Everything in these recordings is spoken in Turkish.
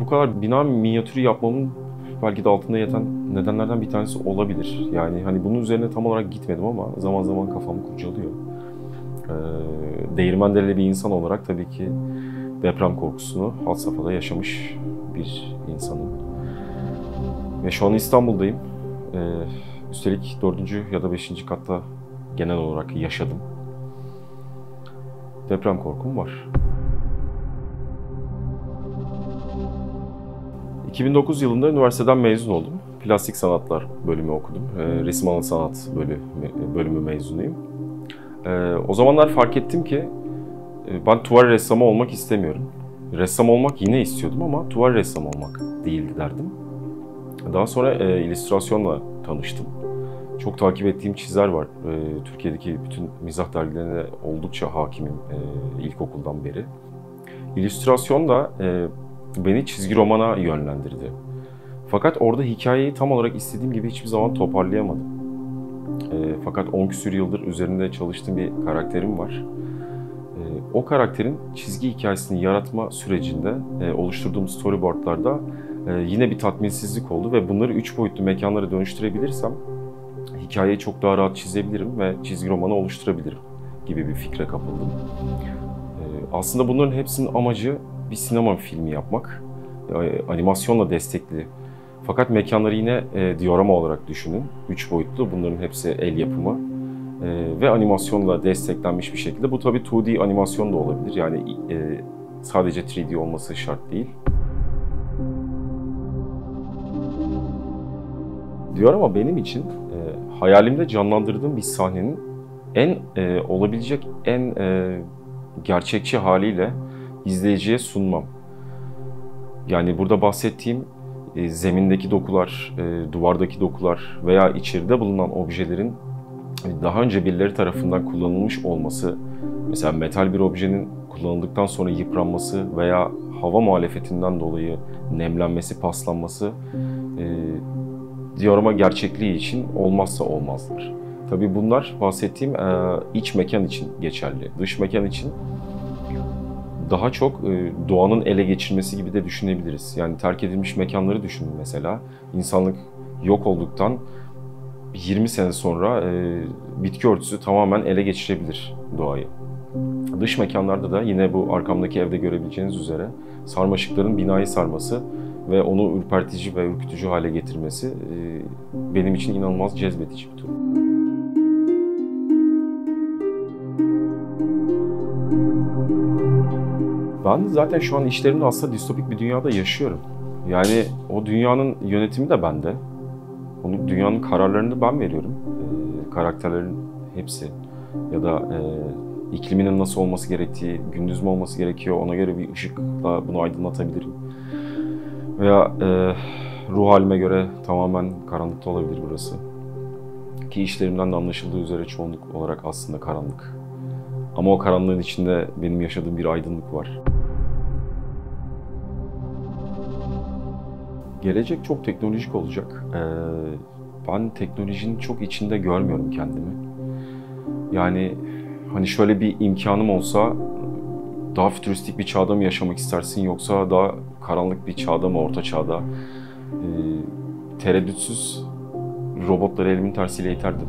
kadar bina minyatürü yapmamın belki de altında yatan nedenlerden bir tanesi olabilir. Yani hani bunun üzerine tam olarak gitmedim ama zaman zaman kafamı kurcalıyor. Değirmendereli bir insan olarak tabii ki deprem korkusunu had safhada yaşamış bir insanım. Ve şu an İstanbul'dayım. Üstelik 4. ya da 5. katta genel olarak yaşadım. Deprem korkum var. 2009 yılında üniversiteden mezun oldum. Plastik sanatlar bölümü okudum. Resim alanı sanat bölümü mezunuyum. O zamanlar fark ettim ki ben tuval ressamı olmak istemiyorum. Ressam olmak yine istiyordum ama tuval ressamı olmak değildi derdim. Daha sonra illüstrasyonla tanıştım. Çok takip ettiğim çizer var. Türkiye'deki bütün mizah dergilerine oldukça hakimim ilkokuldan beri. İllüstrasyon da beni çizgi romana yönlendirdi. Fakat orada hikayeyi tam olarak istediğim gibi hiçbir zaman toparlayamadım. Fakat 10 küsur yıldır üzerinde çalıştığım bir karakterim var. O karakterin çizgi hikayesini yaratma sürecinde oluşturduğum storyboardlarda yine bir tatminsizlik oldu ve bunları 3 boyutlu mekanlara dönüştürebilirsem hikayeyi çok daha rahat çizebilirim ve çizgi romanı oluşturabilirim gibi bir fikre kapıldım. Aslında bunların hepsinin amacı bir sinema filmi yapmak, animasyonla destekli. Fakat mekanları yine diorama olarak düşünün, 3 boyutlu, bunların hepsi el yapımı ve animasyonla desteklenmiş bir şekilde. Bu tabii 2D animasyon da olabilir, yani sadece 3D olması şart değil. Diorama benim için hayalimde canlandırdığım bir sahnenin olabilecek en gerçekçi haliyle izleyiciye sunmam. Yani burada bahsettiğim zemindeki dokular, duvardaki dokular veya içeride bulunan objelerin daha önce birileri tarafından kullanılmış olması, mesela metal bir objenin kullanıldıktan sonra yıpranması veya hava muhalefetinden dolayı nemlenmesi, paslanması diorama gerçekliği için olmazsa olmazlar. Tabii bunlar bahsettiğim iç mekan için geçerli. Dış mekan için daha çok doğanın ele geçirmesi gibi de düşünebiliriz. Yani terk edilmiş mekanları düşünün mesela. İnsanlık yok olduktan 20 sene sonra bitki örtüsü tamamen ele geçirebilir doğayı. Dış mekanlarda da yine bu arkamdaki evde görebileceğiniz üzere sarmaşıkların binayı sarması ve onu ürpertici ve ürkütücü hale getirmesi benim için inanılmaz cezbedici bir durum. Ben zaten şu an işlerimde aslında distopik bir dünyada yaşıyorum. Yani o dünyanın yönetimi de bende. Onun dünyanın kararlarını ben veriyorum. Karakterlerin hepsi ya da ikliminin nasıl olması gerektiği, gündüz mü olması gerekiyor, ona göre bir ışıkla bunu aydınlatabilirim. Veya ruh halime göre tamamen karanlıkta olabilir burası. Ki işlerimden de anlaşıldığı üzere çoğunluk olarak aslında karanlık. Ama o karanlığın içinde benim yaşadığım bir aydınlık var. Gelecek çok teknolojik olacak. Ben teknolojinin çok içinde görmüyorum kendimi. Yani hani şöyle bir imkanım olsa daha fütüristik bir çağda mı yaşamak istersin yoksa daha karanlık bir çağda mı, orta çağda? Tereddütsüz robotları elimin tersiyle iterdim.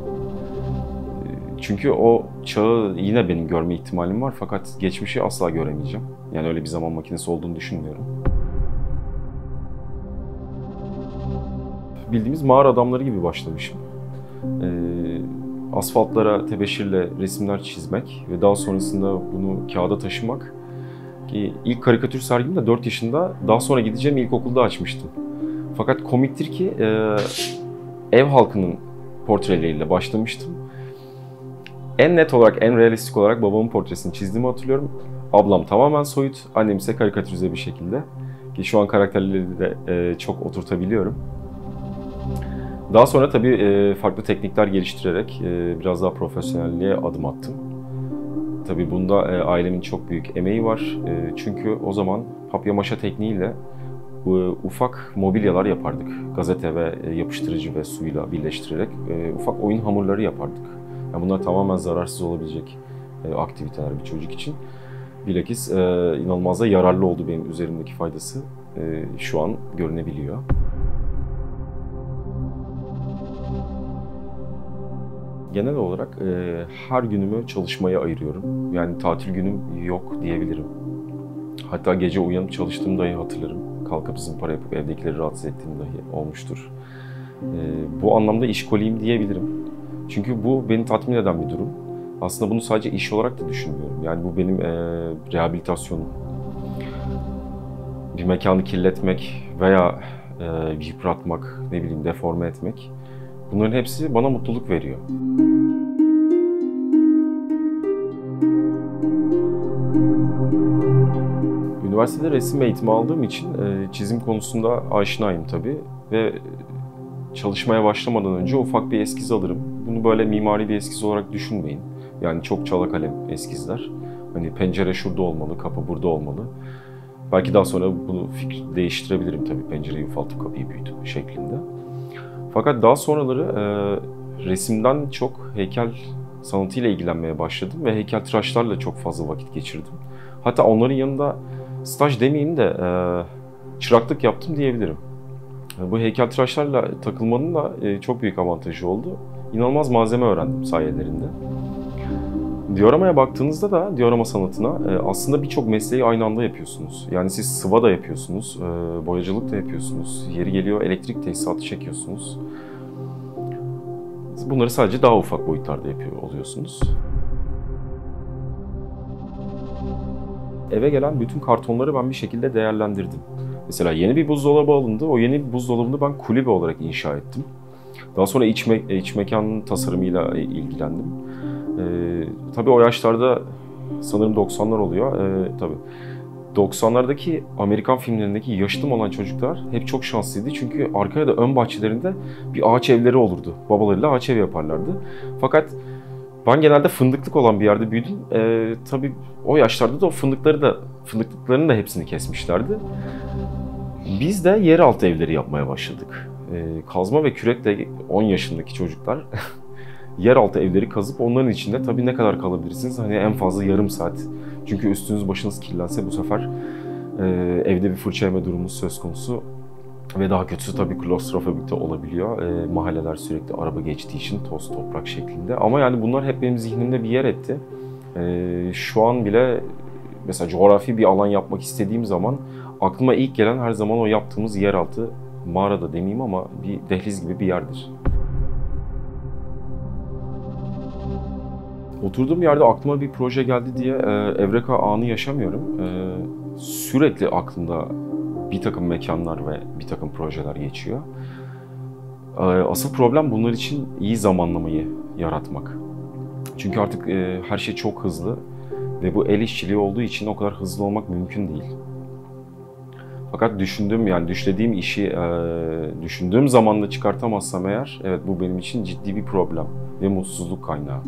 Çünkü o çağı yine benim görme ihtimalim var fakat geçmişi asla göremeyeceğim. Yani öyle bir zaman makinesi olduğunu düşünmüyorum. Bildiğimiz mağara adamları gibi başlamışım. Asfaltlara tebeşirle resimler çizmek ve daha sonrasında bunu kağıda taşımak. Ki ilk karikatür sergimi de 4 yaşında, daha sonra gideceğim ilkokulda açmıştım. Fakat komiktir ki ev halkının portreleriyle başlamıştım. En net olarak, en realistik olarak babamın portresini çizdiğimi hatırlıyorum. Ablam tamamen soyut, annem ise karikatürize bir şekilde. Ki şu an karakterleri de çok oturtabiliyorum. Daha sonra tabii farklı teknikler geliştirerek biraz daha profesyonelliğe adım attım. Tabii bunda ailemin çok büyük emeği var. Çünkü o zaman papyamaşa tekniğiyle ufak mobilyalar yapardık. Gazete ve yapıştırıcı ve suyla birleştirerek ufak oyun hamurları yapardık. Yani bunlar tamamen zararsız olabilecek aktiviteler bir çocuk için. Bilakis inanılmaz da yararlı oldu benim üzerimdeki faydası. şu an görünebiliyor. Genel olarak her günümü çalışmaya ayırıyorum. Yani tatil günüm yok diyebilirim. Hatta gece uyanıp çalıştığımı dahi hatırlarım. Kalkıp zımpara yapıp evdekileri rahatsız ettiğim dahi olmuştur. Bu anlamda işkoliyim diyebilirim. Çünkü bu beni tatmin eden bir durum. Aslında bunu sadece iş olarak da düşünmüyorum. Yani bu benim rehabilitasyonum. Bir mekanı kirletmek veya yıpratmak, ne bileyim deforme etmek. Bunların hepsi bana mutluluk veriyor. Üniversitede resim eğitimi aldığım için çizim konusunda aşinayım tabii ve çalışmaya başlamadan önce ufak bir eskiz alırım. Bunu böyle mimari bir eskiz olarak düşünmeyin. Yani çok çala kalem eskizler. Hani pencere şurada olmalı, kapı burada olmalı. Belki daha sonra bunu fikri değiştirebilirim tabii, pencereyi ufaltıp kapıyı büyütüp şeklinde. Fakat daha sonraları resimden çok heykel sanatıyla ilgilenmeye başladım ve heykeltıraşlarla çok fazla vakit geçirdim. Hatta onların yanında staj demeyeyim de çıraklık yaptım diyebilirim. Bu heykeltıraşlarla takılmanın da çok büyük avantajı oldu. İnanılmaz malzeme öğrendim sayelerinde. Dioramaya baktığınızda da, diorama sanatına aslında birçok mesleği aynı anda yapıyorsunuz. Yani siz sıva da yapıyorsunuz, boyacılık da yapıyorsunuz, yeri geliyor elektrik tesisatı çekiyorsunuz. Bunları sadece daha ufak boyutlarda yapıyor oluyorsunuz. Eve gelen bütün kartonları ben bir şekilde değerlendirdim. Mesela yeni bir buzdolabı alındı, o yeni buzdolabını ben kulübe olarak inşa ettim. Daha sonra iç mekanın tasarımıyla ilgilendim. Tabii o yaşlarda sanırım 90'lar oluyor. Tabii 90'lardaki Amerikan filmlerindeki yaşlı olan çocuklar hep çok şanslıydı. Çünkü arkaya da ön bahçelerinde bir ağaç evleri olurdu. Babalarıyla ağaç ev yaparlardı. Fakat ben genelde fındıklık olan bir yerde büyüdüm. Tabii o yaşlarda da o fındıklıkların da hepsini kesmişlerdi. Biz de yeraltı evleri yapmaya başladık. Kazma ve kürekle 10 yaşındaki çocuklar yeraltı evleri kazıp onların içinde tabii ne kadar kalabilirsiniz? Hani en fazla yarım saat. Çünkü üstünüz başınız kirlense bu sefer evde bir fırça yeme durumunuz söz konusu. Ve daha kötüsü tabii klostrofobik de olabiliyor. Mahalleler sürekli araba geçtiği için toz toprak şeklinde. Ama yani bunlar hep benim zihnimde bir yer etti. Şu an bile mesela coğrafi bir alan yapmak istediğim zaman aklıma ilk gelen her zaman o yaptığımız yeraltı mağarada demeyeyim ama bir dehliz gibi bir yerdir. Oturduğum yerde aklıma bir proje geldi diye evreka anı yaşamıyorum. Sürekli aklımda bir takım mekanlar ve bir takım projeler geçiyor. Asıl problem bunlar için iyi zamanlamayı yaratmak. Çünkü artık her şey çok hızlı ve bu el işçiliği olduğu için o kadar hızlı olmak mümkün değil. Fakat düşlediğim işi düşündüğüm zamanda çıkartamazsam eğer, evet bu benim için ciddi bir problem ve mutsuzluk kaynağı.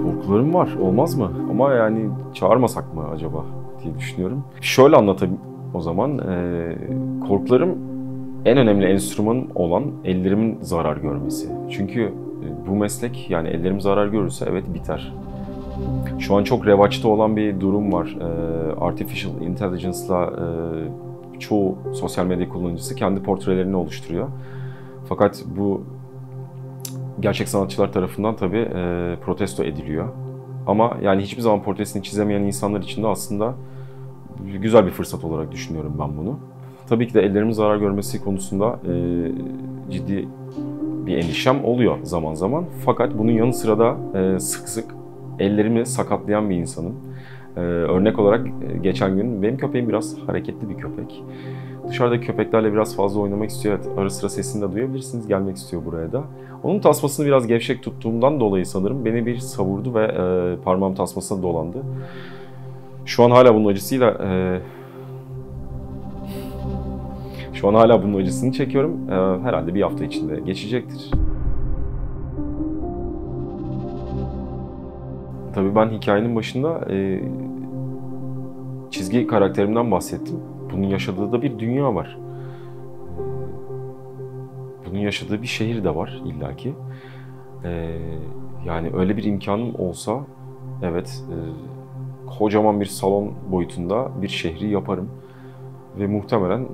Korkularım var, olmaz mı? Ama yani çağırmasak mı acaba diye düşünüyorum. Şöyle anlatayım o zaman. Korkularım en önemli enstrümanım olan ellerimin zarar görmesi. Çünkü bu meslek, yani ellerim zarar görürse evet biter. Şu an çok revaçta olan bir durum var. Artificial Intelligence'la çoğu sosyal medya kullanıcısı kendi portrelerini oluşturuyor. Fakat bu gerçek sanatçılar tarafından tabii protesto ediliyor. Ama yani hiçbir zaman portresini çizemeyen insanlar için de aslında güzel bir fırsat olarak düşünüyorum ben bunu. Tabii ki de ellerimin zarar görmesi konusunda ciddi bir endişem oluyor zaman zaman. Fakat bunun yanı sıra da sık sık ellerimi sakatlayan bir insanım. Örnek olarak geçen gün benim köpeğim biraz hareketli bir köpek. Dışarıdaki köpeklerle biraz fazla oynamak istiyor. Evet, ara sıra sesini de duyabilirsiniz. Gelmek istiyor buraya da. Onun tasmasını biraz gevşek tuttuğumdan dolayı sanırım beni bir savurdu ve parmağım tasmasına dolandı. Şu an hala bunun acısını çekiyorum. Herhalde bir hafta içinde geçecektir. Tabii ben hikayenin başında çizgi karakterimden bahsettim. Bunun yaşadığı da bir dünya var. Bunun yaşadığı bir şehir de var illaki. Yani öyle bir imkanım olsa Evet, kocaman bir salon boyutunda bir şehri yaparım. Ve muhtemelen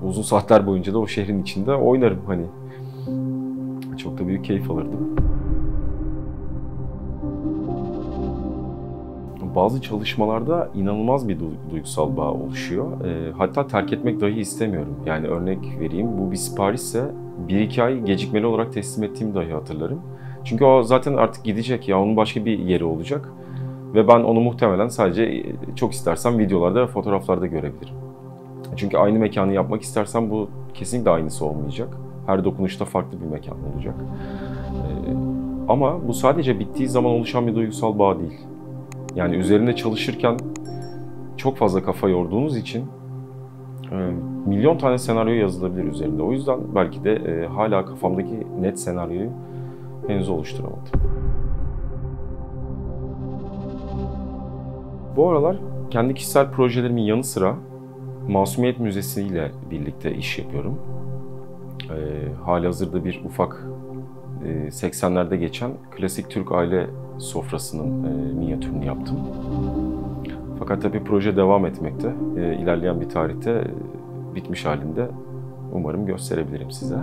uzun saatler boyunca da o şehrin içinde oynarım hani. Çok da büyük keyif alırdım. Bazı çalışmalarda inanılmaz bir duygusal bağ oluşuyor. Hatta terk etmek dahi istemiyorum. Yani örnek vereyim, bu bir siparişse 1-2 ay gecikmeli olarak teslim ettiğimi dahi hatırlarım. Çünkü o zaten artık gidecek ya, onun başka bir yeri olacak. Ve ben onu muhtemelen sadece çok istersem videolarda ve fotoğraflarda görebilirim. Çünkü aynı mekanı yapmak istersem bu kesinlikle aynısı olmayacak. Her dokunuşta farklı bir mekan olacak. Ama bu sadece bittiği zaman oluşan bir duygusal bağ değil. Yani üzerinde çalışırken çok fazla kafa yorduğunuz için milyon tane senaryo yazılabilir üzerinde. O yüzden belki de hala kafamdaki net senaryoyu henüz oluşturamadım. Bu aralar kendi kişisel projelerimin yanı sıra Masumiyet Müzesi ile birlikte iş yapıyorum. Halihazırda bir ufak 80'lerde geçen klasik Türk aile sofrasının minyatürünü yaptım. Fakat tabii proje devam etmekte. İlerleyen bir tarihte bitmiş halinde umarım gösterebilirim size.